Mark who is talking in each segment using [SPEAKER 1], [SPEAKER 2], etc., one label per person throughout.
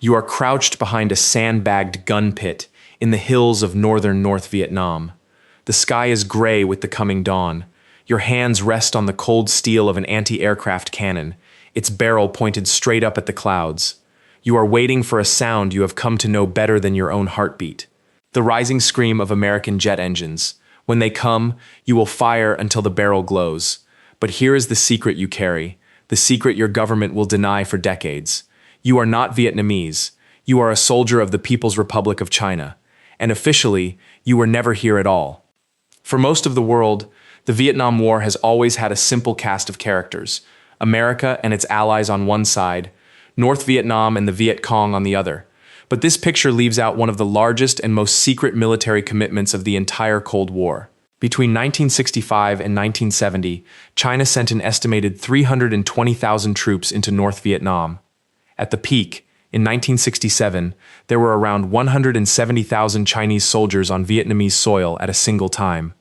[SPEAKER 1] You are crouched behind a sandbagged gun pit in the hills of northern North Vietnam. The sky is gray with the coming dawn. Your hands rest on the cold steel of an anti-aircraft cannon, its barrel pointed straight up at the clouds. You are waiting for a sound you have come to know better than your own heartbeat. The rising scream of American jet engines. When they come, you will fire until the barrel glows. But here is the secret you carry, the secret your government will deny for decades. You are not Vietnamese. You are a soldier of the People's Republic of China. And officially, you were never here at all. For most of the world, the Vietnam War has always had a simple cast of characters: America and its allies on one side, North Vietnam and the Viet Cong on the other. But this picture leaves out one of the largest and most secret military commitments of the entire Cold War. Between 1965 and 1970, China sent an estimated 320,000 troops into North Vietnam. At the peak, in 1967, there were around 170,000 Chinese soldiers on Vietnamese soil at a single time.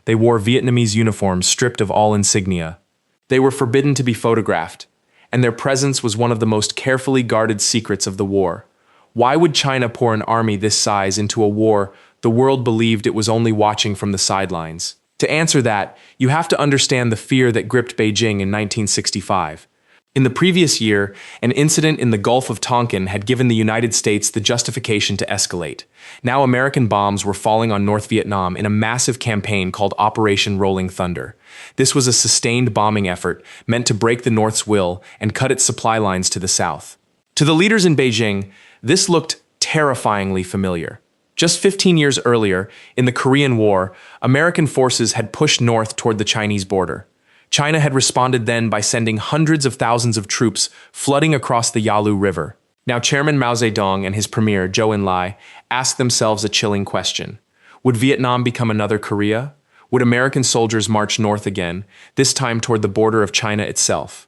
[SPEAKER 1] They wore Vietnamese uniforms stripped of all insignia. They were forbidden to be photographed, and their presence was one of the most carefully guarded secrets of the war. Why would China pour an army this size into a war the world believed it was only watching from the sidelines? To answer that, you have to understand the fear that gripped Beijing in 1965. In the previous year, an incident in the Gulf of Tonkin had given the United States the justification to escalate. Now American bombs were falling on North Vietnam in a massive campaign called Operation Rolling Thunder. This was a sustained bombing effort meant to break the North's will and cut its supply lines to the south. To the leaders in Beijing, this looked terrifyingly familiar. Just 15 years earlier, in the Korean War, American forces had pushed north toward the Chinese border. China had responded then by sending hundreds of thousands of troops flooding across the Yalu River. Now Chairman Mao Zedong and his premier, Zhou Enlai, asked themselves a chilling question. Would Vietnam become another Korea? Would American soldiers march north again, this time toward the border of China itself?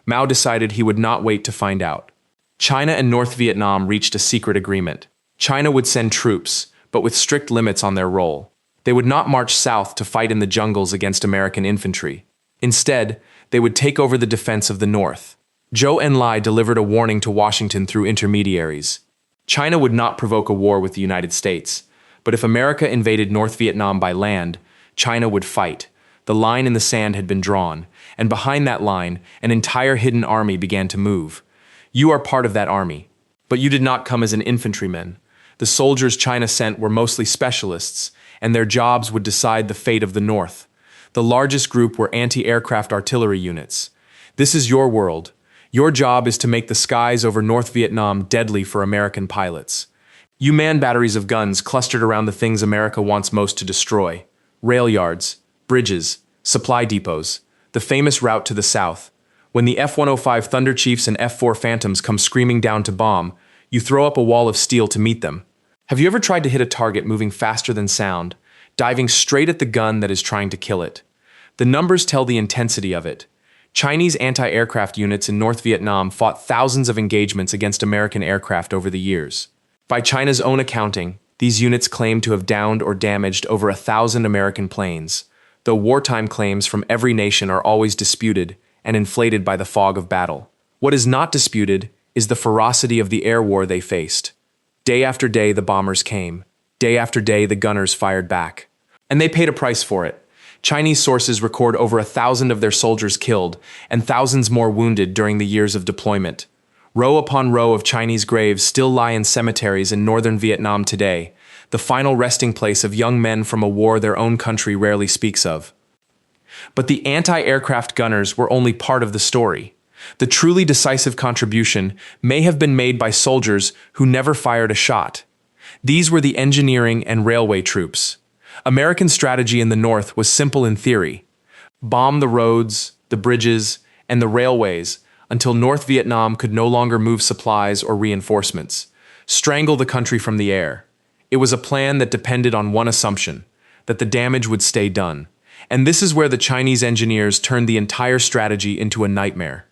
[SPEAKER 1] Mao decided he would not wait to find out. China and North Vietnam reached a secret agreement. China would send troops, but with strict limits on their role. They would not march south to fight in the jungles against American infantry. Instead, they would take over the defense of the North. Zhou Enlai delivered a warning to Washington through intermediaries. China would not provoke a war with the United States, but if America invaded North Vietnam by land, China would fight. The line in the sand had been drawn, and behind that line, an entire hidden army began to move. You are part of that army, but you did not come as an infantryman. The soldiers China sent were mostly specialists, and their jobs would decide the fate of the North. The largest group were anti-aircraft artillery units. This is your world. Your job is to make the skies over North Vietnam deadly for American pilots. You man batteries of guns clustered around the things America wants most to destroy: rail yards, bridges, supply depots, the famous route to the south. When the F-105 Thunder Chiefs and F-4 Phantoms come screaming down to bomb, you throw up a wall of steel to meet them. Have you ever tried to hit a target moving faster than sound, diving straight at the gun that is trying to kill it? The numbers tell the intensity of it. Chinese anti-aircraft units in North Vietnam fought thousands of engagements against American aircraft over the years. By China's own accounting, these units claim to have downed or damaged over 1,000 American planes, though wartime claims from every nation are always disputed and inflated by the fog of battle. What is not disputed is the ferocity of the air war they faced. Day after day, the bombers came. Day after day, the gunners fired back. And they paid a price for it. Chinese sources record over 1,000 of their soldiers killed and thousands more wounded during the years of deployment. Row upon row of Chinese graves still lie in cemeteries in northern Vietnam today, the final resting place of young men from a war their own country rarely speaks of. But the anti-aircraft gunners were only part of the story. The truly decisive contribution may have been made by soldiers who never fired a shot. These were the engineering and railway troops. American strategy in the North was simple in theory: bomb the roads, the bridges, and the railways until North Vietnam could no longer move supplies or reinforcements. Strangle the country from the air. It was a plan that depended on one assumption: that the damage would stay done. And this is where the Chinese engineers turned the entire strategy into a nightmare.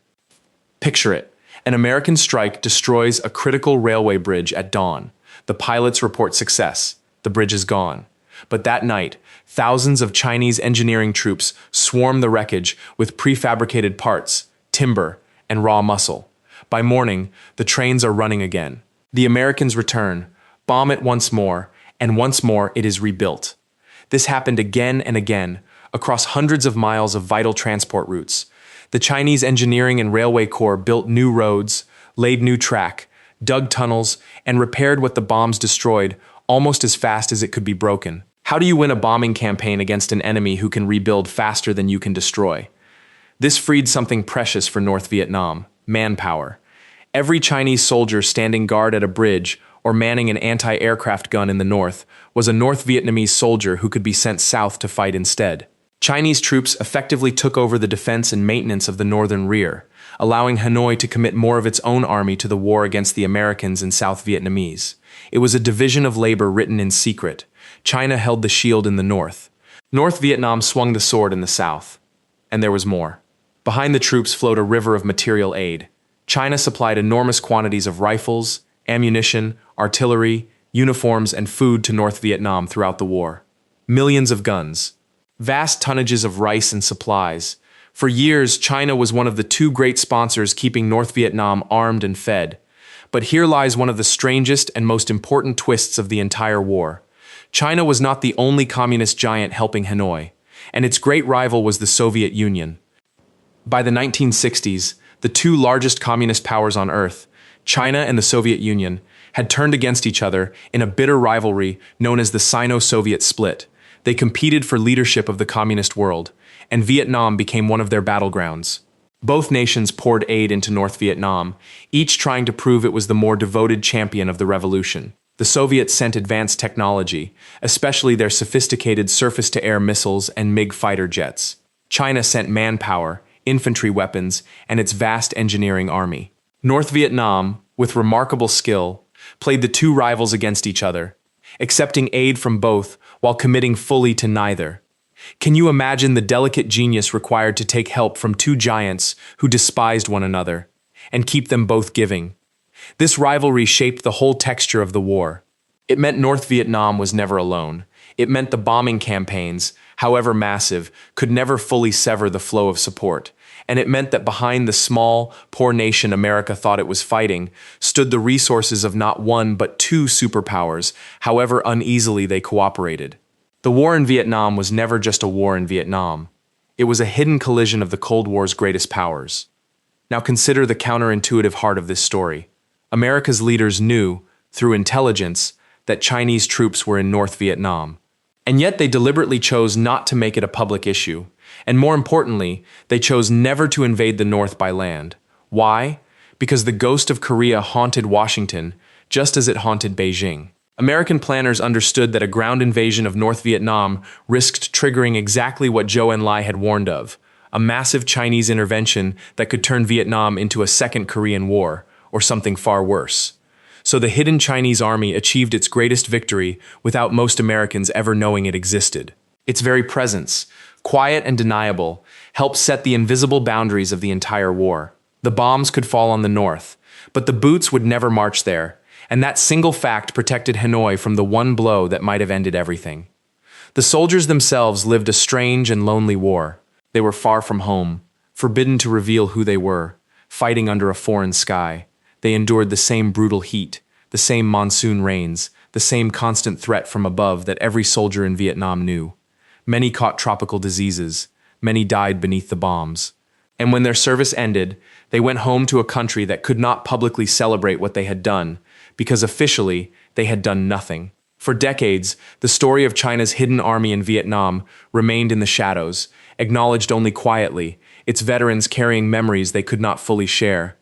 [SPEAKER 1] Picture it. An American strike destroys a critical railway bridge at dawn. The pilots report success. The bridge is gone. But that night, thousands of Chinese engineering troops swarm the wreckage with prefabricated parts, timber, and raw muscle. By morning, the trains are running again. The Americans return, bomb it once more, and once more it is rebuilt. This happened again and again, across hundreds of miles of vital transport routes. The Chinese Engineering and Railway Corps built new roads, laid new track, dug tunnels, and repaired what the bombs destroyed almost as fast as it could be broken. How do you win a bombing campaign against an enemy who can rebuild faster than you can destroy? This freed something precious for North Vietnam: manpower. Every Chinese soldier standing guard at a bridge or manning an anti-aircraft gun in the north was a North Vietnamese soldier who could be sent south to fight instead. Chinese troops effectively took over the defense and maintenance of the northern rear, allowing Hanoi to commit more of its own army to the war against the Americans and South Vietnamese. It was a division of labor written in secret. China held the shield in the north. North Vietnam swung the sword in the south. And there was more. Behind the troops flowed a river of material aid. China supplied enormous quantities of rifles, ammunition, artillery, uniforms, and food to North Vietnam throughout the war. Millions of guns. Vast tonnages of rice and supplies. For years, China was one of the two great sponsors keeping North Vietnam armed and fed. But here lies one of the strangest and most important twists of the entire war. China was not the only communist giant helping Hanoi, and its great rival was the Soviet Union. By the 1960s, the two largest communist powers on Earth, China and the Soviet Union, had turned against each other in a bitter rivalry known as the Sino-Soviet split. They competed for leadership of the communist world, and Vietnam became one of their battlegrounds. Both nations poured aid into North Vietnam, each trying to prove it was the more devoted champion of the revolution. The Soviets sent advanced technology, especially their sophisticated surface-to-air missiles and MiG fighter jets. China sent manpower, infantry weapons, and its vast engineering army. North Vietnam, with remarkable skill, played the two rivals against each other, accepting aid from both while committing fully to neither. Can you imagine the delicate genius required to take help from two giants who despised one another, and keep them both giving? This rivalry shaped the whole texture of the war. It meant North Vietnam was never alone. It meant the bombing campaigns, however massive, could never fully sever the flow of support. And it meant that behind the small, poor nation America thought it was fighting stood the resources of not one but two superpowers, however uneasily they cooperated. The war in Vietnam was never just a war in Vietnam. It was a hidden collision of the Cold War's greatest powers. Now consider the counterintuitive heart of this story. America's leaders knew, through intelligence, that Chinese troops were in North Vietnam. And yet they deliberately chose not to make it a public issue. And more importantly, they chose never to invade the North by land. Why? Because the ghost of Korea haunted Washington, just as it haunted Beijing. American planners understood that a ground invasion of North Vietnam risked triggering exactly what Zhou Enlai had warned of, a massive Chinese intervention that could turn Vietnam into a second Korean War, or something far worse. So the hidden Chinese army achieved its greatest victory without most Americans ever knowing it existed. Its very presence, quiet and deniable, helped set the invisible boundaries of the entire war. The bombs could fall on the north, but the boots would never march there, and that single fact protected Hanoi from the one blow that might have ended everything. The soldiers themselves lived a strange and lonely war. They were far from home, forbidden to reveal who they were, fighting under a foreign sky. They endured the same brutal heat, the same monsoon rains, the same constant threat from above that every soldier in Vietnam knew. Many caught tropical diseases, many died beneath the bombs. And when their service ended, they went home to a country that could not publicly celebrate what they had done, because officially they had done nothing. For decades, the story of China's hidden army in Vietnam remained in the shadows, acknowledged only quietly, its veterans carrying memories they could not fully share.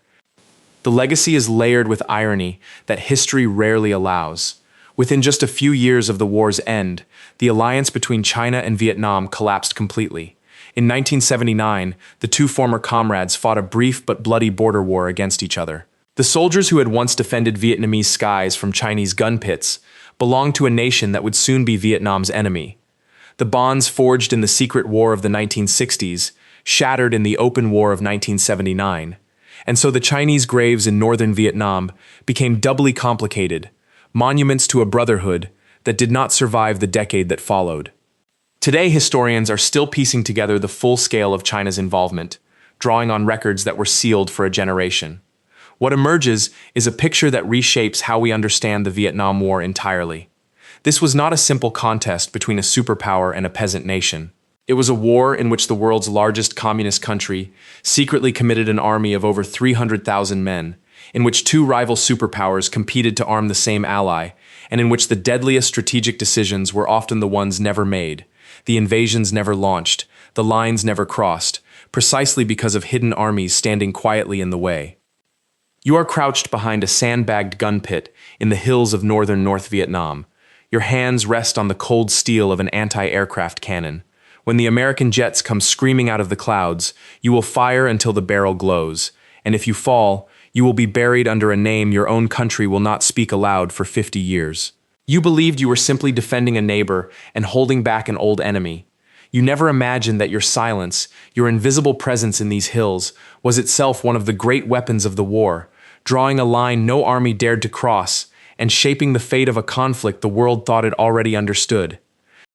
[SPEAKER 1] The legacy is layered with irony that history rarely allows. Within just a few years of the war's end, the alliance between China and Vietnam collapsed completely. In 1979, the two former comrades fought a brief but bloody border war against each other. The soldiers who had once defended Vietnamese skies from Chinese gun pits belonged to a nation that would soon be Vietnam's enemy. The bonds forged in the secret war of the 1960s shattered in the open war of 1979. And so the Chinese graves in northern Vietnam became doubly complicated, monuments to a brotherhood that did not survive the decade that followed. Today, historians are still piecing together the full scale of China's involvement, drawing on records that were sealed for a generation. What emerges is a picture that reshapes how we understand the Vietnam War entirely. This was not a simple contest between a superpower and a peasant nation. It was a war in which the world's largest communist country secretly committed an army of over 300,000 men, in which two rival superpowers competed to arm the same ally, and in which the deadliest strategic decisions were often the ones never made. The invasions never launched, the lines never crossed, precisely because of hidden armies standing quietly in the way. You are crouched behind a sandbagged gun pit in the hills of northern North Vietnam. Your hands rest on the cold steel of an anti-aircraft cannon. When the American jets come screaming out of the clouds, you will fire until the barrel glows, and if you fall, you will be buried under a name your own country will not speak aloud for 50 years. You believed you were simply defending a neighbor and holding back an old enemy. You never imagined that your silence, your invisible presence in these hills, was itself one of the great weapons of the war, drawing a line no army dared to cross, and shaping the fate of a conflict the world thought it already understood.